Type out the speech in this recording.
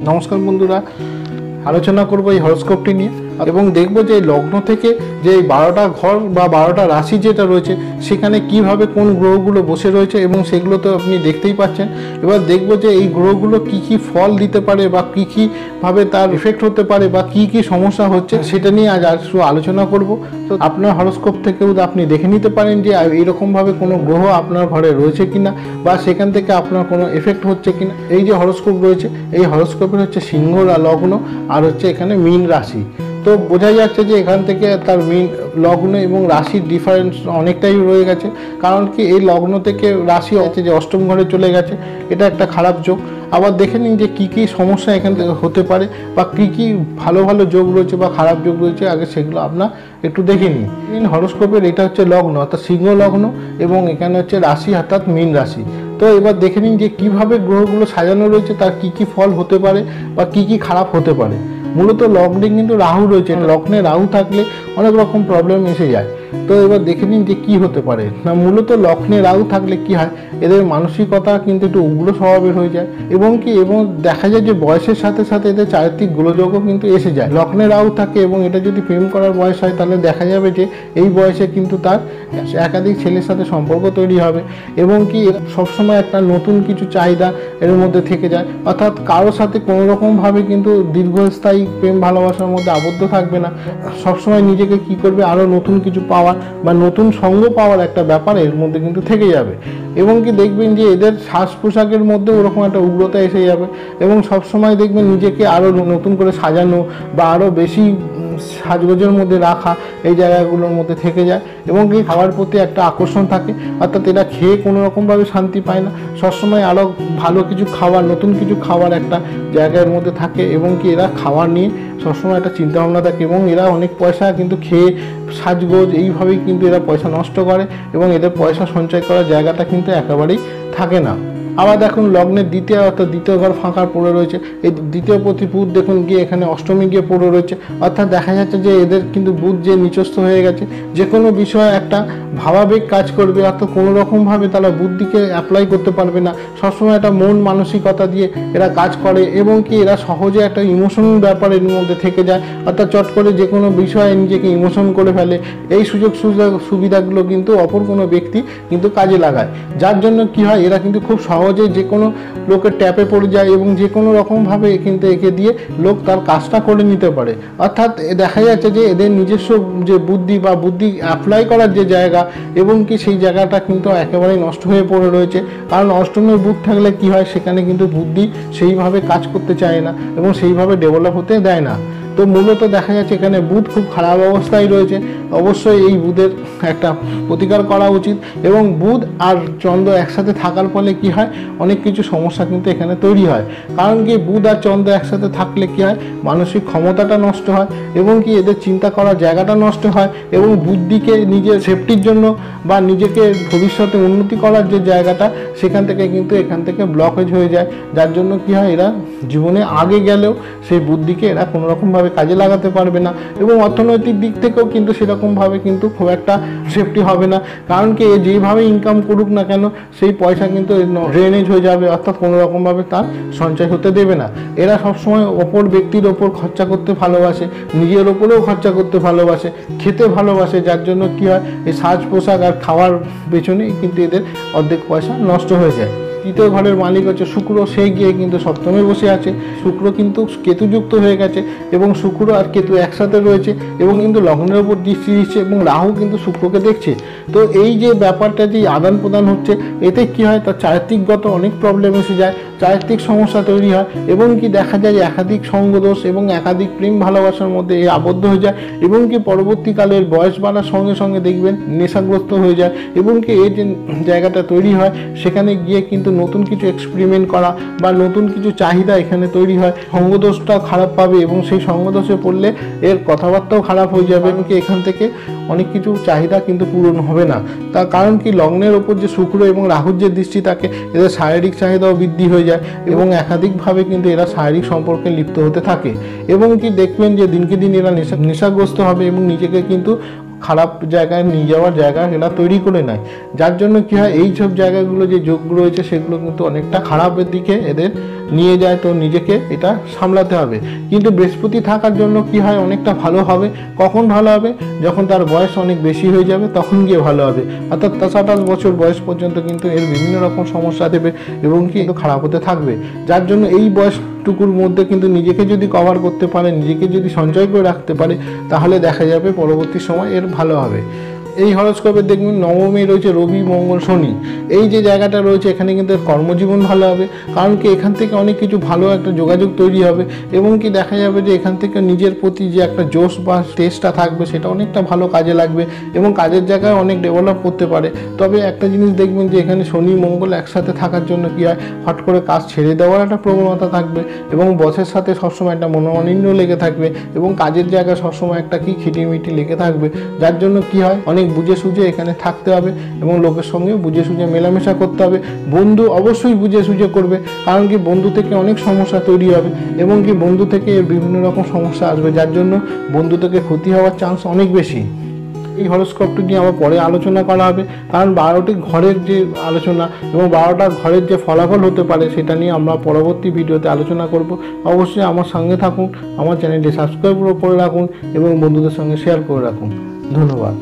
নমস্কার বন্ধুরা, আলোচনা করব এই হরোস্কোপটি নিয়ে এবং দেখব যে লগ্ন থেকে যে 12টা ঘর বা 12টা রাশি যেটা রয়েছে সেখানে কিভাবে কোন গ্রহগুলো বসে রয়েছে এবং সেগুলো তো আপনি দেখতেই পাচ্ছেন। এবার দেখব যে এই গ্রহগুলো কি কি ফল দিতে পারে বা কী কীভাবে তার এফেক্ট হতে পারে বা কি কি সমস্যা হচ্ছে সেটা নিয়ে আজ একটু আলোচনা করব। তো আপনার হরোস্কোপ থেকেও আপনি দেখে নিতে পারেন যে এইরকমভাবে কোনো গ্রহ আপনার ঘরে রয়েছে কিনা বা সেখান থেকে আপনার কোনো এফেক্ট হচ্ছে কিনা। এই যে হরোস্কোপ রয়েছে এই হরোস্কোপের হচ্ছে সিংহ লগ্ন আর হচ্ছে এখানে মীন রাশি। তো বোঝা যাচ্ছে যে এখান থেকে তার মীন লগ্ন এবং রাশির ডিফারেন্স অনেকটাই রয়ে গেছে। কারণ কি এই লগ্ন থেকে রাশি আছে যে অষ্টম ঘরে চলে গেছে, এটা একটা খারাপ যোগ। আবার দেখে নিন যে কী কী সমস্যা এখান থেকে হতে পারে বা কী কী ভালো ভালো যোগ রয়েছে বা খারাপ যোগ রয়েছে, আগে সেগুলো আপনার একটু দেখে নিন। হরোস্কোপের এটা হচ্ছে লগ্ন অর্থাৎ সিংহ লগ্ন এবং এখানে হচ্ছে রাশি অর্থাৎ মীন রাশি। তো এবার দেখে নিন যে কীভাবে গ্রহগুলো সাজানো রয়েছে, তার কী কী ফল হতে পারে বা কী কী খারাপ হতে পারে। মূলত লগ্নে কিন্তু রাহু রয়েছে, লগ্নে রাহু থাকলে অনেক রকম প্রবলেম এসে যায়। তো এবার দেখে নিন যে কী হতে পারে না, মূলত লগ্নে রাহু থাকলে কি হয়, এদের মানসিকতা কিন্তু একটু উগ্র স্বভাবের হয়ে যায় এবং দেখা যায় যে বয়সের সাথে সাথে এদের চারিত্রিক গোলযোগও কিন্তু এসে যায়। লগ্নে রাহু থাকে এবং এটা যদি প্রেম করার বয়স হয় তাহলে দেখা যাবে যে এই বয়সে কিন্তু তার একাধিক ছেলের সাথে সম্পর্ক তৈরি হবে এবং সবসময় একটা নতুন কিছু চাহিদা এর মধ্যে থেকে যায়। অর্থাৎ কারোর সাথে কোনো রকমভাবে কিন্তু দীর্ঘস্থায়ী প্রেম ভালোবাসার মধ্যে আবদ্ধ থাকবে না, সবসময় নিজেকে কি করবে আরও নতুন কিছু পাওয়ার বা নতুন সঙ্গ পাওয়ার একটা ব্যাপার এর মধ্যে কিন্তু থেকে যাবে। এবং দেখবেন যে এদের শ্বাস পোশাকের মধ্যে ওরকম একটা উগ্রতা এসে যাবে এবং সবসময় দেখবেন নিজেকে আরও নতুন করে সাজানো বা আরও বেশি সাজগোজের মধ্যে রাখা এই জায়গাগুলোর মধ্যে থেকে যায় এবং খাওয়ার প্রতি একটা আকর্ষণ থাকে। অর্থাৎ এরা খেয়ে কোনো রকমভাবে শান্তি পায় না, সবসময় আরও ভালো কিছু খাওয়ার নতুন কিছু খাওয়ার একটা জায়গার মধ্যে থাকে এবং এরা খাওয়ার নিয়ে সবসময় একটা চিন্তাভাবনা থাকে এবং এরা অনেক পয়সা কিন্তু খেয়ে সাজগোজ এইভাবেই কিন্তু এরা পয়সা নষ্ট করে এবং এদের পয়সা সঞ্চয় করার জায়গাটা কিন্তু একেবারেই থাকে না। আবার দেখুন লগ্নের দ্বিতীয় ঘর ফাঁকা পড়ে রয়েছে, এই দ্বিতীয় প্রতি বুধ দেখুন গিয়ে এখানে অষ্টমী গিয়ে পড়ে রয়েছে। অর্থাৎ দেখা যাচ্ছে যে এদের কিন্তু বুধ যে নিচস্থ হয়ে গেছে, যে কোনো বিষয়ে একটা ভাবাবেগ কাজ করবে, অর্থাৎ কোনো রকমভাবে তারা বুদ্ধিকে অ্যাপ্লাই করতে পারবে না। সবসময় একটা মন মানসিকতা দিয়ে এরা কাজ করে এবং এরা সহজে একটা ইমোশনাল ব্যাপার এর মধ্যে থেকে যায়। অর্থাৎ চট করে যে কোনো বিষয়ে নিজেকে ইমোশন করে ফেলে। এই সুবিধাগুলো কিন্তু অপর কোনো ব্যক্তি কিন্তু কাজে লাগায়, যার জন্য কি হয় এরা কিন্তু খুব সহজে যে কোনো লোকের ট্যাপে পড়ে যায় এবং যে কোনো রকমভাবে কিন্তু একে দিয়ে লোক তার কাজটা করে নিতে পারে। অর্থাৎ দেখা যাচ্ছে যে এদের নিজস্ব যে বুদ্ধি বা বুদ্ধি অ্যাপ্লাই করার যে জায়গা এবং সেই জায়গাটা কিন্তু একেবারেই নষ্ট হয়ে পড়ে রয়েছে। কারণ অষ্টমের বুধ থাকলে কি হয়, সেখানে কিন্তু বুদ্ধি সেইভাবে কাজ করতে চায় না এবং সেইভাবে ডেভেলপ হতে দেয় না। তো মূলত দেখা যাচ্ছে এখানে বুধ খুব খারাপ অবস্থায় রয়েছে। অবশ্যই এই বুধের একটা প্রতিকার করা উচিত এবং বুধ আর চন্দ্র একসাথে থাকার ফলে কি হয়, অনেক কিছু সমস্যা কিন্তু এখানে তৈরি হয়। কারণ বুধ আর চন্দ্র একসাথে থাকলে কি হয়, মানসিক ক্ষমতাটা নষ্ট হয় এবং এদের চিন্তা করার জায়গাটা নষ্ট হয় এবং বুদ্ধিকে নিজের সেফটির জন্য বা নিজেকে ভবিষ্যতে উন্নতি করার যে জায়গাটা সেখান থেকে কিন্তু এখান থেকে ব্লকেজ হয়ে যায়। যার জন্য কি হয়, এরা জীবনে আগে গেলেও সেই বুদ্ধিকে এরা কোনো রকমভাবে কাজে লাগাতে পারবে না এবং অর্থনৈতিক দিক থেকেও কিন্তু সেরকমভাবে কিন্তু খুব একটা সেফটি হবে না। কারণ যেভাবে ইনকাম করুক না কেন সেই পয়সা কিন্তু ড্রেনেজ হয়ে যাবে, অর্থাৎ কোনো রকমভাবে তার সঞ্চয় হতে দেবে না। এরা সবসময় অপর ব্যক্তির ওপর খরচা করতে ভালোবাসে, নিজের ওপরেও খরচা করতে ভালোবাসে, খেতে ভালোবাসে, যার জন্য কি হয় এই সাজ পোশাক আর খাওয়ার পেছনেই কিন্তু এদের অর্ধেক পয়সা নষ্ট হয়ে যায়। তৃতীয় ঘরের মালিক হচ্ছে শুক্র, সে গিয়ে কিন্তু সপ্তমে বসে আছে। শুক্র কিন্তু কেতুযুক্ত হয়ে গেছে এবং শুক্র আর কেতু একসাথে রয়েছে এবং কিন্তু লগ্নের উপর দৃষ্টি দিচ্ছে এবং রাহু কিন্তু শুক্রকে দেখছে। তো এই যে ব্যাপারটা যে আদান প্রদান হচ্ছে, এতে কি হয়, তার চারিত্রিকগত অনেক প্রবলেম এসে যায়, চারিত্রিক সমস্যা তৈরি হয় এবং দেখা যায় যে একাধিক সঙ্গদোষ এবং একাধিক প্রেম ভালোবাসার মধ্যে আবদ্ধ হয়ে যায় এবং পরবর্তীকালের বয়স বাড়ার সঙ্গে সঙ্গে দেখবেন নেশাগ্রস্ত হয়ে যায় এবং এই যে জায়গাটা তৈরি হয় সেখানে গিয়ে কিন্তু নতুন কিছু এক্সপেরিমেন্ট করা বা নতুন কিছু চাহিদা এখানে তৈরি হয়। সঙ্গদোষটা খারাপ পাবে এবং সেই সঙ্গদোষে পড়লে এর কথাবার্তাও খারাপ হয়ে যাবে এবং এখান থেকে অনেক কিছু চাহিদা কিন্তু পূরণ হবে না। তার কারণ লগ্নের ওপর যে শুক্র এবং রাহুর যে দৃষ্টি থাকে, এদের শারীরিক চাহিদাও বৃদ্ধি হয়ে যায় এবং একাধিকভাবে কিন্তু এরা শারীরিক সম্পর্কে লিপ্ত হতে থাকে এবং দেখবেন যে দিনকে দিন এরা নেশাগ্রস্ত হবে এবং নিজেকে কিন্তু খারাপ জায়গায় নিয়ে যাওয়ার জায়গা এরা তৈরি করে নেয়। যার জন্য কি হয়, এই সব জায়গাগুলো যে যোগগুলো রয়েছে সেগুলো কিন্তু অনেকটা খারাপের দিকে এদের নিয়ে যায় তো নিজেকে এটা সামলাতে হবে। কিন্তু বৃহস্পতি থাকার জন্য কি হয়, অনেকটা ভালো হবে। কখন ভালো হবে? যখন তার বয়স অনেক বেশি হয়ে যাবে তখন গিয়ে ভালো হবে। অর্থাৎ 27 বছর বয়স পর্যন্ত কিন্তু এর বিভিন্ন রকম সমস্যা দেবে এবং কিন্তু খারাপ হতে থাকবে। যার জন্য এই বয়সটুকুর মধ্যে কিন্তু নিজেকে যদি কভার করতে পারে, নিজেকে যদি সঞ্চয় করে রাখতে পারে, তাহলে দেখা যাবে পরবর্তী সময় এর ভালো হবে। এই হরোস্কোপে দেখবেন নবমে রয়েছে রবি, মঙ্গল, শনি। এই যে জায়গাটা রয়েছে এখানে কিন্তু কর্মজীবন ভালো হবে, কারণ কি এখান থেকে অনেক কিছু ভালো একটা যোগাযোগ তৈরি হবে এবং কি দেখা যাবে যে এখান থেকে নিজের প্রতি যে একটা জোশ বা টেস্টটা থাকবে সেটা অনেকটা ভালো কাজে লাগবে এবং কাজের জায়গায় অনেক ডেভেলপ করতে পারে। তবে একটা জিনিস দেখবেন যে এখানে শনি মঙ্গল একসাথে থাকার জন্য কি হয়, হট করে কাজ ছেড়ে দেওয়ার একটা প্রবণতা থাকবে এবং বসের সাথে সবসময় একটা মনোমালিন্য লেগে থাকবে এবং কাজের জায়গায় সবসময় একটা কি খিটিমিটি লেগে থাকবে। যার জন্য কি হয়, অনেক বুঝে সুঝে এখানে থাকতে হবে এবং লোকের সঙ্গে বুঝে সুঝে মেলামেশা করতে হবে। বন্ধু অবশ্যই বুঝে সুঝে করবে, কারণ কি বন্ধু থেকে অনেক সমস্যা তৈরি হবে এবং কি বন্ধু থেকে বিভিন্ন রকম সমস্যা আসবে, যার জন্য বন্ধু থেকে ক্ষতি হওয়ার চান্স অনেক বেশি। এই হরোস্কোপটি নিয়ে আবার পরে আলোচনা করা হবে, কারণ 12টি ঘরের যে আলোচনা এবং 12টা ঘরের যে ফলাফল হতে পারে সেটা নিয়ে আমরা পরবর্তী ভিডিওতে আলোচনা করব। অবশ্যই আমার সঙ্গে থাকুন, আমার চ্যানেলটি সাবস্ক্রাইব করে রাখুন এবং বন্ধুদের সঙ্গে শেয়ার করে রাখুন। ধন্যবাদ।